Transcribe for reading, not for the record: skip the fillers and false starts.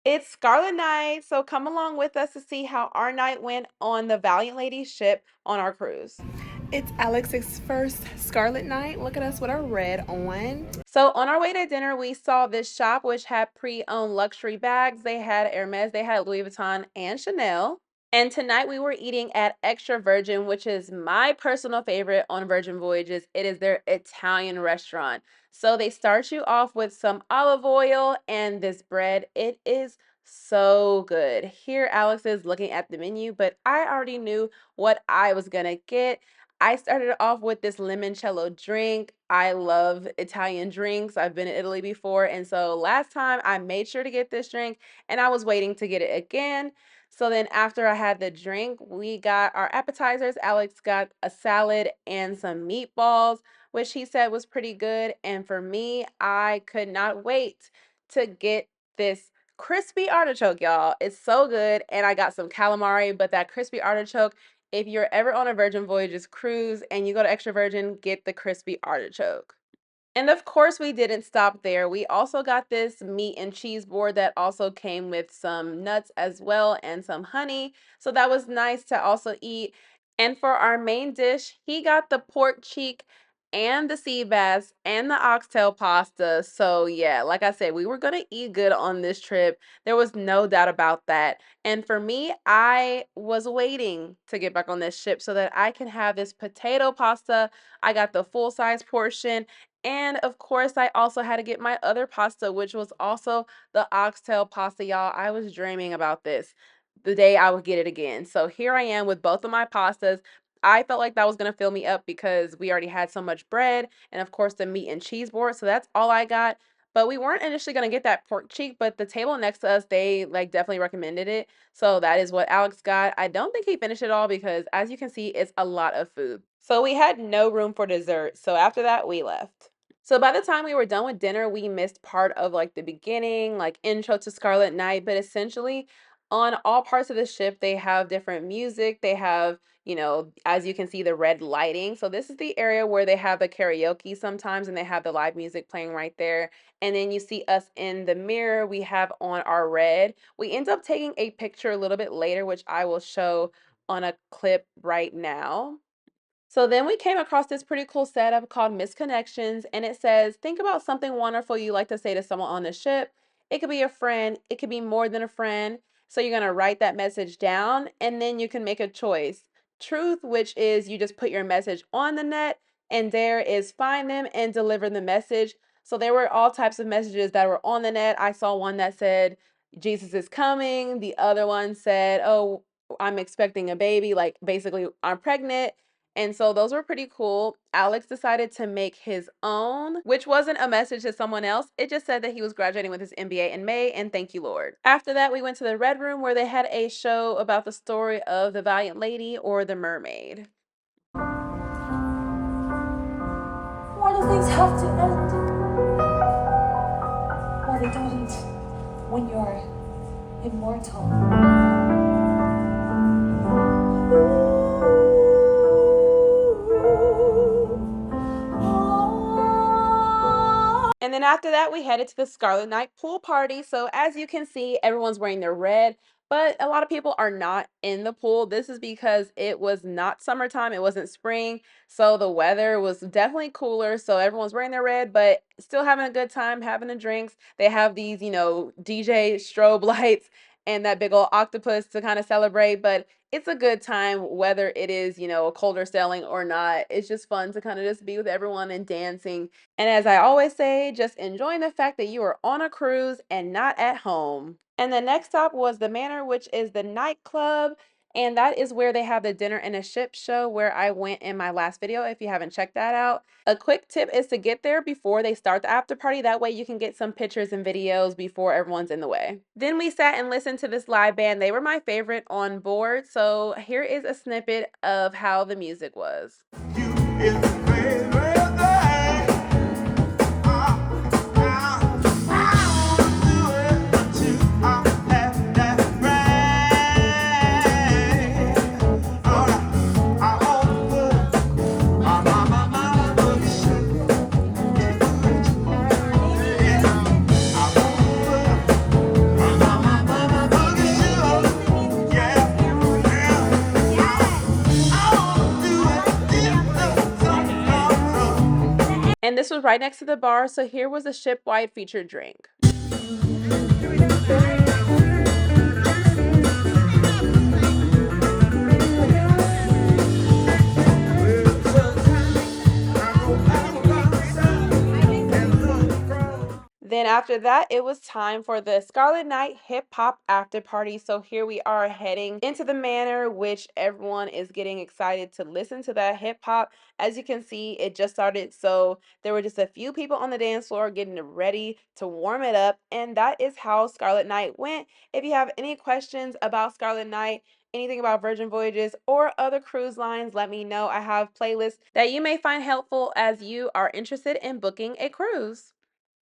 It's Scarlet Night, so come along with us to see how our night went on the Valiant Lady ship on our cruise. It's Alex's first Scarlet Night. Look at us with our red on. So on our way to dinner, we saw this shop which had pre-owned luxury bags. They had Hermes, they had Louis Vuitton, and Chanel. And tonight we were eating at Extra Virgin, which is my personal favorite on Virgin Voyages. It is their Italian restaurant. So they start you off with some olive oil and this bread. It is so good. Here Alex is looking at the menu, but I already knew what I was gonna get. I started off with this limoncello drink. I love Italian drinks. I've been in Italy before, and so last time I made sure to get this drink, and I was waiting to get it again. So then after I had the drink, we got our appetizers. Alex got a salad and some meatballs, which he said was pretty good. And for me, I could not wait to get this crispy artichoke, y'all. It's so good. And I got some calamari, but that crispy artichoke, if you're ever on a Virgin Voyages cruise and you go to Extra Virgin, get the crispy artichoke. And of course, we didn't stop there. We also got this meat and cheese board that also came with some nuts as well and some honey. So that was nice to also eat. And for our main dish, he got the pork cheek and the sea bass and the oxtail pasta. So yeah, like I said, we were going to eat good on this trip. There was no doubt about that. And for me, I was waiting to get back on this ship so that I can have this potato pasta. I got the full-size portion, and of course, I also had to get my other pasta, which was also the oxtail pasta, y'all. I was dreaming about this the day I would get it again. So here I am with both of my pastas. I felt like that was gonna fill me up because we already had so much bread and of course the meat and cheese board. So that's all I got. But we weren't initially gonna get that pork cheek, but the table next to us, they like definitely recommended it. So that is what Alex got. I don't think he finished it all because as you can see, it's a lot of food. So we had no room for dessert. So after that, we left. So by the time we were done with dinner, we missed part of like the beginning, like intro to Scarlet Night, but essentially on all parts of the ship, they have different music. They have, as you can see, the red lighting. So this is the area where they have the karaoke sometimes and they have the live music playing right there. And then you see us in the mirror, we have on our red. We end up taking a picture a little bit later, which I will show on a clip right now. So then we came across this pretty cool setup called Misconnections, and it says, think about something wonderful you like to say to someone on the ship. It could be a friend, it could be more than a friend. So you're going to write that message down, and then you can make a choice. Truth, which is you just put your message on the net, and there is find them and deliver the message. So there were all types of messages that were on the net. I saw one that said, Jesus is coming. The other one said, oh, I'm expecting a baby, like basically I'm pregnant. And so those were pretty cool. Alex decided to make his own, which wasn't a message to someone else. It just said that he was graduating with his MBA in May, and thank you, Lord. After that, we went to the Red Room where they had a show about the story of the Valiant Lady or the Mermaid. Why do things have to end? Why they don't when you're immortal? And then after that, we headed to the Scarlet Night pool party. So as you can see, everyone's wearing their red, but a lot of people are not in the pool. This is because it was not summertime, it wasn't spring, so the weather was definitely cooler. So everyone's wearing their red, but still having a good time, having the drinks. They have these, DJ strobe lights and that big old octopus to kind of celebrate, but it's a good time whether it is, a colder sailing or not. It's just fun to kind of just be with everyone and dancing. And as I always say, just enjoying the fact that you are on a cruise and not at home. And the next stop was the Manor, which is the nightclub. And that is where they have the dinner and a ship show where I went in my last video if you haven't checked that out. A quick tip is to get there before they start the after party. That way you can get some pictures and videos before everyone's in the way. Then we sat and listened to this live band. They were my favorite on board. So here is a snippet of how the music was. And this was right next to the bar, so here was a ship-wide featured drink. Then after that, it was time for the Scarlet Night hip hop after party. So here we are heading into the Manor, which everyone is getting excited to listen to that hip hop. As you can see, it just started, so there were just a few people on the dance floor getting ready to warm it up, and that is how Scarlet Night went. If you have any questions about Scarlet Night, anything about Virgin Voyages or other cruise lines, let me know. I have playlists that you may find helpful as you are interested in booking a cruise.